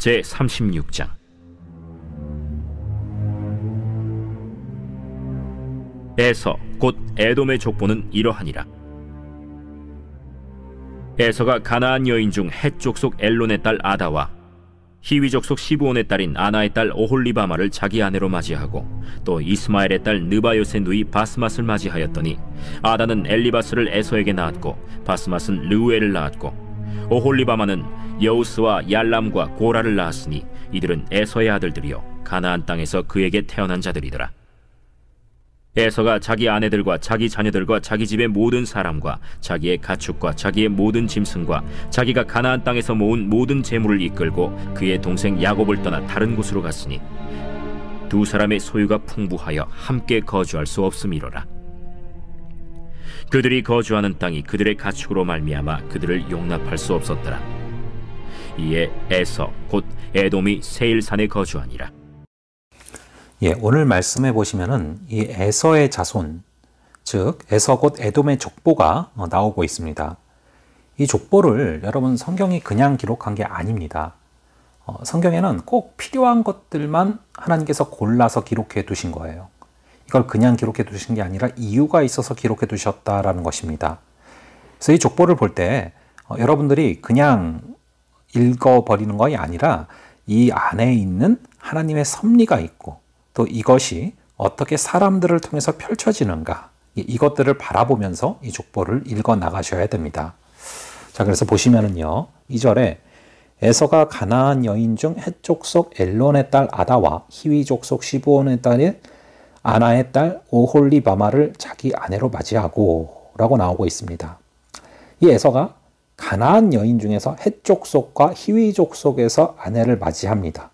제36장. 에서 곧 에돔의 족보는 이러하니라. 에서가 가나안 여인 중 헷 족속 엘론의 딸 아다와 히위 족속 시브온의 딸인 아나의 딸 오홀리바마를 자기 아내로 맞이하고 또 이스마엘의 딸 느바요스의 누이 바스맛을 맞이하였더니 아다는 엘리바스를 에서에게 낳았고 바스맛은 르우엘을 낳았고 오홀리바마는 여우스와 얄람과 고라를 낳았으니 이들은 에서의 아들들이요 가나안 땅에서 그에게 태어난 자들이더라. 에서가 자기 아내들과 자기 자녀들과 자기 집의 모든 사람과 자기의 가축과 자기의 모든 짐승과 자기가 가나안 땅에서 모은 모든 재물을 이끌고 그의 동생 야곱을 떠나 다른 곳으로 갔으니 두 사람의 소유가 풍부하여 함께 거주할 수 없음이로라. 그들이 거주하는 땅이 그들의 가축으로 말미암아 그들을 용납할 수 없었더라. 이에 에서 곧 에돔이 세일산에 거주하니라. 오늘 말씀해 보시면은 이 에서의 자손, 즉 에서 곧 에돔의 족보가 나오고 있습니다. 이 족보를 여러분 성경이 그냥 기록한 게 아닙니다. 성경에는 꼭 필요한 것들만 하나님께서 골라서 기록해 두신 거예요. 이걸 그냥 기록해 두신 게 아니라 이유가 있어서 기록해 두셨다라는 것입니다. 그래서 이 족보를 볼 때 여러분들이 그냥 읽어버리는 것이 아니라 이 안에 있는 하나님의 섭리가 있고 또 이것이 어떻게 사람들을 통해서 펼쳐지는가, 이것들을 바라보면서 이 족보를 읽어 나가셔야 됩니다. 자, 그래서 보시면은요, 2절에 에서가 가나안 여인 중 헷 족속 엘론의 딸 아다와 히위 족속 시브온의 딸인 아나의 딸 오홀리바마를 자기 아내로 맞이하고 라고 나오고 있습니다. 이 에서가 가나안 여인 중에서 헷 족속과 히위 족속에서 아내를 맞이합니다.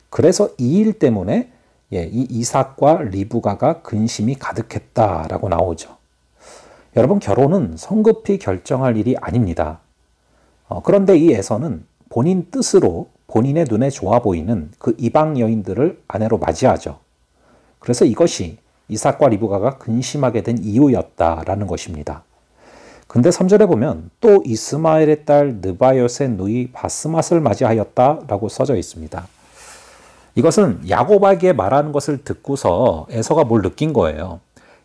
그래서 이 일 때문에 이 이삭과 리브가가 근심이 가득했다라고 나오죠. 여러분, 결혼은 성급히 결정할 일이 아닙니다. 그런데 이 에서는 본인 뜻으로 본인의 눈에 좋아 보이는 그 이방 여인들을 아내로 맞이하죠. 그래서 이것이 이삭과 리브가가 근심하게 된 이유였다라는 것입니다. 근데 3절에 보면 또 이스마엘의 딸 느바요스의 누이 바스맛을 맞이하였다라고 써져 있습니다. 이것은 야곱에게 말하는 것을 듣고서 에서가 뭘 느낀 거예요.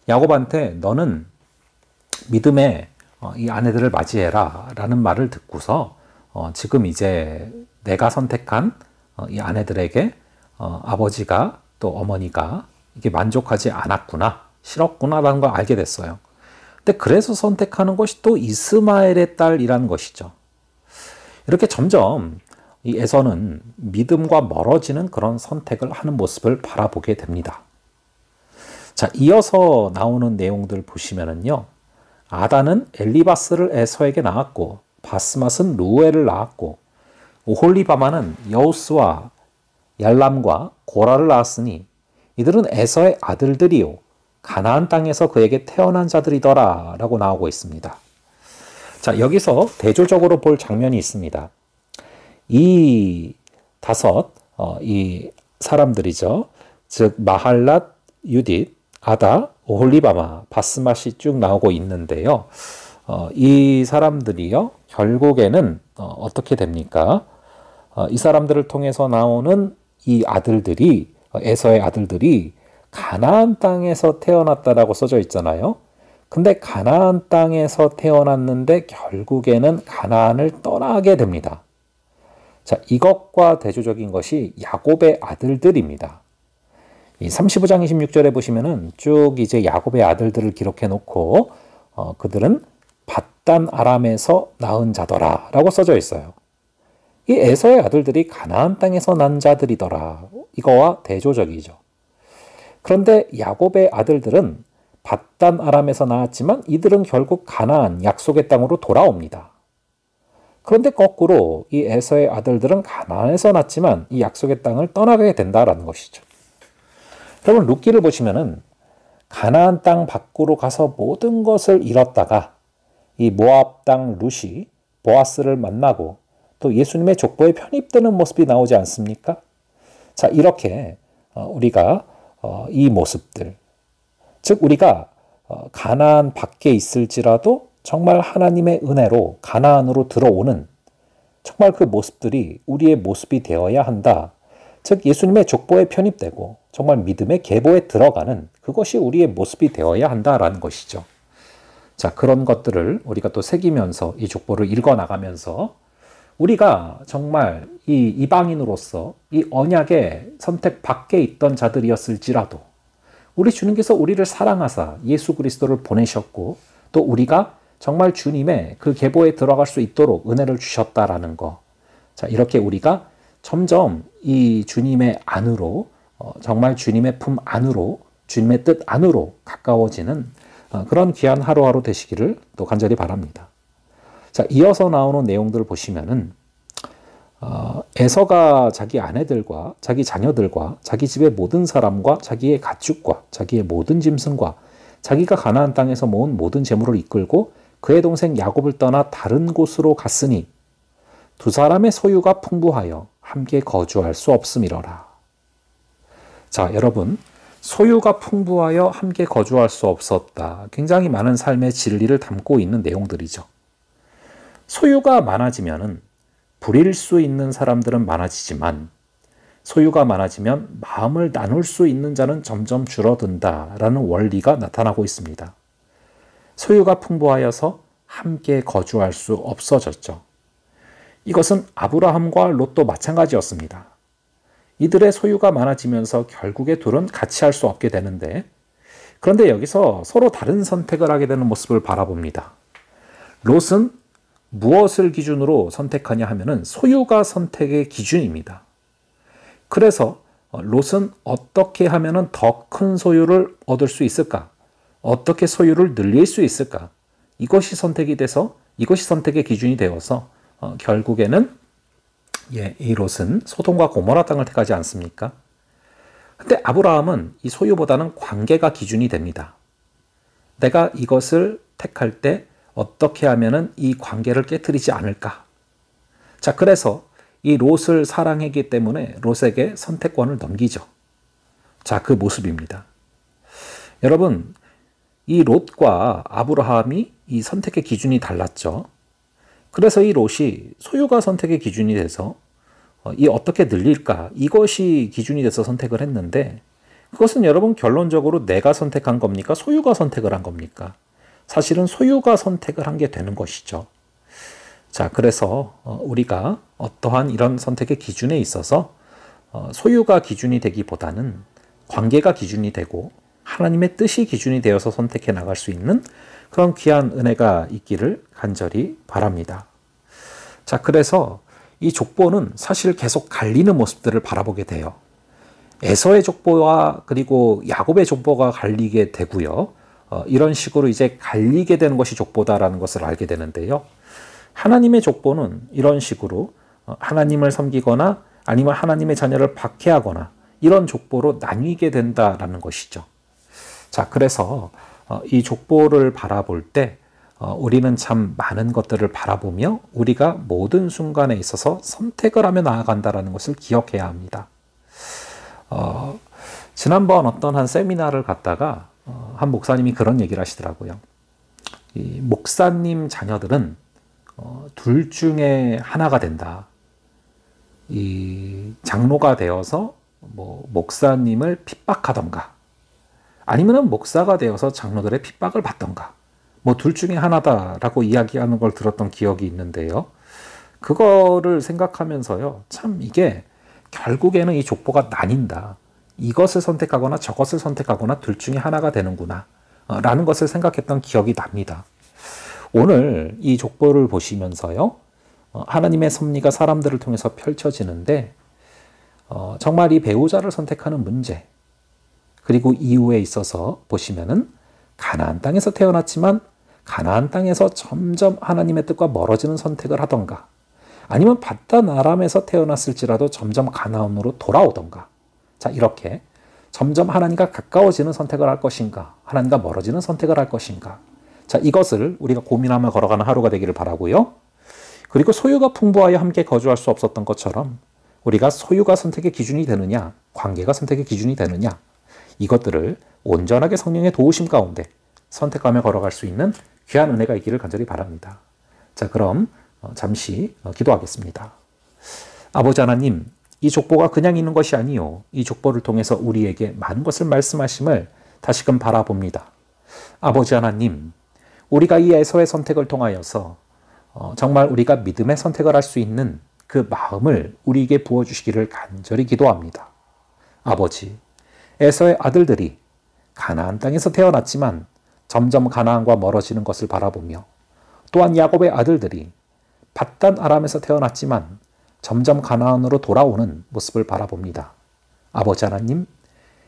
야곱한테 너는 믿음의 이 아내들을 맞이해라 라는 말을 듣고서 지금 이제 내가 선택한 이 아내들에게 아버지가 또 어머니가 이게 만족하지 않았구나, 싫었구나 라는 걸 알게 됐어요. 근데 그래서 선택하는 것이 또 이스마엘의 딸이라는 것이죠. 이렇게 점점 이 에서는 믿음과 멀어지는 그런 선택을 하는 모습을 바라보게 됩니다. 자, 이어서 나오는 내용들 보시면은요, 아다는 엘리바스를 에서에게 낳았고 바스맛은 루엘을 낳았고 오홀리바마는 여우스와 얄람과 고라를 낳았으니 이들은 에서의 아들들이요 가나안 땅에서 그에게 태어난 자들이더라 라고 나오고 있습니다. 자, 여기서 대조적으로 볼 장면이 있습니다. 이 이 사람들이죠. 즉 마할랏, 유딧, 아다, 오홀리바마, 바스맛이 쭉 나오고 있는데요. 이 사람들이요, 결국에는 어떻게 됩니까? 이 사람들을 통해서 나오는 이 아들들이, 에서의 아들들이 가나안 땅에서 태어났다라고 써져 있잖아요. 근데 가나안 땅에서 태어났는데 결국에는 가나안을 떠나게 됩니다. 자, 이것과 대조적인 것이 야곱의 아들들입니다. 이 35장 26절에 보시면은 쭉 이제 야곱의 아들들을 기록해 놓고 그들은 밧단 아람에서 낳은 자더라 라고 써져 있어요. 이 에서의 아들들이 가나안 땅에서 난 자들이더라. 이거와 대조적이죠. 그런데 야곱의 아들들은 밧단 아람에서 나왔지만 이들은 결국 가나안 약속의 땅으로 돌아옵니다. 그런데 거꾸로 이 에서의 아들들은 가나안에서 났지만 이 약속의 땅을 떠나게 된다라는 것이죠. 여러분, 룻기를 보시면은 가나안 땅 밖으로 가서 모든 것을 잃었다가 이 모압 땅 룻이 보아스를 만나고 또 예수님의 족보에 편입되는 모습이 나오지 않습니까? 자, 이렇게 우리가 이 모습들, 즉 우리가 가나안 밖에 있을지라도 정말 하나님의 은혜로 가나안으로 들어오는 정말 그 모습들이 우리의 모습이 되어야 한다. 즉 예수님의 족보에 편입되고 정말 믿음의 계보에 들어가는 그것이 우리의 모습이 되어야 한다라는 것이죠. 자, 그런 것들을 우리가 또 새기면서 이 족보를 읽어나가면서 우리가 정말 이 이방인으로서 이 언약의 선택 밖에 있던 자들이었을지라도 우리 주님께서 우리를 사랑하사 예수 그리스도를 보내셨고 또 우리가 정말 주님의 그 계보에 들어갈 수 있도록 은혜를 주셨다라는 거. 자, 이렇게 우리가 점점 이 주님의 안으로 정말 주님의 품 안으로 주님의 뜻 안으로 가까워지는 그런 귀한 하루하루 되시기를 또 간절히 바랍니다. 자, 이어서 나오는 내용들을 보시면은 에서가 자기 아내들과 자기 자녀들과 자기 집의 모든 사람과 자기의 가축과 자기의 모든 짐승과 자기가 가나안 땅에서 모은 모든 재물을 이끌고 그의 동생 야곱을 떠나 다른 곳으로 갔으니 두 사람의 소유가 풍부하여 함께 거주할 수 없음이러라. 자, 여러분, 소유가 풍부하여 함께 거주할 수 없었다. 굉장히 많은 삶의 진리를 담고 있는 내용들이죠. 소유가 많아지면은 부릴 수 있는 사람들은 많아지지만 소유가 많아지면 마음을 나눌 수 있는 자는 점점 줄어든다라는 원리가 나타나고 있습니다. 소유가 풍부하여서 함께 거주할 수 없어졌죠. 이것은 아브라함과 롯도 마찬가지였습니다. 이들의 소유가 많아지면서 결국에 둘은 같이 할 수 없게 되는데 그런데 여기서 서로 다른 선택을 하게 되는 모습을 바라봅니다. 롯은 무엇을 기준으로 선택하냐 하면은 소유가 선택의 기준입니다. 그래서 롯은 어떻게 하면은 더 큰 소유를 얻을 수 있을까? 어떻게 소유를 늘릴 수 있을까? 이것이 선택이 돼서 이것이 선택의 기준이 되어서 결국에는 이 롯은 소돔과 고모라 땅을 택하지 않습니까? 근데 아브라함은 이 소유보다는 관계가 기준이 됩니다. 내가 이것을 택할 때 어떻게 하면은 이 관계를 깨트리지 않을까? 자, 그래서 이 롯을 사랑했기 때문에 롯에게 선택권을 넘기죠. 자, 그 모습입니다. 여러분, 이 롯과 아브라함이 이 선택의 기준이 달랐죠. 그래서 이 롯이 소유가 선택의 기준이 돼서 이 어떻게 늘릴까? 이것이 기준이 돼서 선택을 했는데 그것은 여러분 결론적으로 내가 선택한 겁니까? 소유가 선택을 한 겁니까? 사실은 소유가 선택을 한 게 되는 것이죠. 자, 그래서 우리가 어떠한 이런 선택의 기준에 있어서 소유가 기준이 되기보다는 관계가 기준이 되고 하나님의 뜻이 기준이 되어서 선택해 나갈 수 있는 그런 귀한 은혜가 있기를 간절히 바랍니다. 자, 그래서 이 족보는 사실 계속 갈리는 모습들을 바라보게 돼요. 에서의 족보와 그리고 야곱의 족보가 갈리게 되고요. 이런 식으로 이제 갈리게 되는 것이 족보다라는 것을 알게 되는데요. 하나님의 족보는 이런 식으로 하나님을 섬기거나 아니면 하나님의 자녀를 박해하거나 이런 족보로 나뉘게 된다라는 것이죠. 자, 그래서 이 족보를 바라볼 때 우리는 참 많은 것들을 바라보며 우리가 모든 순간에 있어서 선택을 하며 나아간다는 것을 기억해야 합니다. 지난번 어떤 한 세미나를 갔다가 한 목사님이 그런 얘기를 하시더라고요. 이 목사님 자녀들은 둘 중에 하나가 된다. 이 장로가 되어서 목사님을 핍박하던가 아니면 목사가 되어서 장로들의 핍박을 받던가 둘 중에 하나다라고 이야기하는 걸 들었던 기억이 있는데요. 그거를 생각하면서요. 참 이게 결국에는 이 족보가 나뉜다. 이것을 선택하거나 저것을 선택하거나 둘 중에 하나가 되는구나 라는 것을 생각했던 기억이 납니다. 오늘 이 족보를 보시면서요. 하나님의 섭리가 사람들을 통해서 펼쳐지는데 정말 이 배우자를 선택하는 문제 그리고 이후에 있어서 보시면은 가나안 땅에서 태어났지만 가나안 땅에서 점점 하나님의 뜻과 멀어지는 선택을 하던가 아니면 바단 아람에서 태어났을지라도 점점 가나안으로 돌아오던가 자, 이렇게 점점 하나님과 가까워지는 선택을 할 것인가 하나님과 멀어지는 선택을 할 것인가 자, 이것을 우리가 고민하며 걸어가는 하루가 되기를 바라고요. 그리고 소유가 풍부하여 함께 거주할 수 없었던 것처럼 우리가 소유가 선택의 기준이 되느냐 관계가 선택의 기준이 되느냐 이것들을 온전하게 성령의 도우심 가운데 선택하며 걸어갈 수 있는 귀한 은혜가 있기를 간절히 바랍니다. 자, 그럼 잠시 기도하겠습니다. 아버지 하나님, 이 족보가 그냥 있는 것이 아니요, 이 족보를 통해서 우리에게 많은 것을 말씀하심을 다시금 바라봅니다. 아버지 하나님, 우리가 이 에서의 선택을 통하여서 정말 우리가 믿음의 선택을 할 수 있는 그 마음을 우리에게 부어주시기를 간절히 기도합니다. 아버지, 에서의 아들들이 가나안 땅에서 태어났지만 점점 가나안과 멀어지는 것을 바라보며, 또한 야곱의 아들들이 밧단 아람에서 태어났지만 점점 가나안으로 돌아오는 모습을 바라봅니다. 아버지 하나님,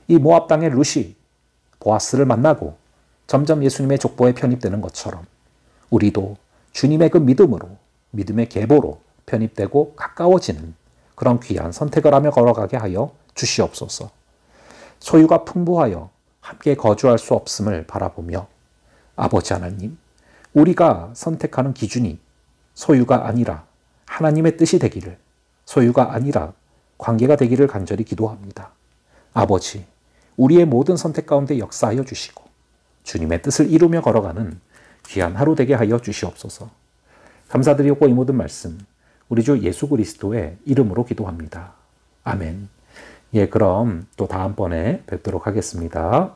이 모압 땅의 룻이 보아스를 만나고 점점 예수님의 족보에 편입되는 것처럼 우리도 주님의 그 믿음으로, 믿음의 계보로 편입되고 가까워지는 그런 귀한 선택을 하며 걸어가게 하여 주시옵소서. 소유가 풍부하여 함께 거주할 수 없음을 바라보며, 아버지 하나님, 우리가 선택하는 기준이 소유가 아니라 하나님의 뜻이 되기를, 소유가 아니라 관계가 되기를 간절히 기도합니다. 아버지, 우리의 모든 선택 가운데 역사하여 주시고 주님의 뜻을 이루며 걸어가는 귀한 하루 되게 하여 주시옵소서. 감사드리고 이 모든 말씀 우리 주 예수 그리스도의 이름으로 기도합니다. 아멘. 예, 그럼 또 다음번에 뵙도록 하겠습니다.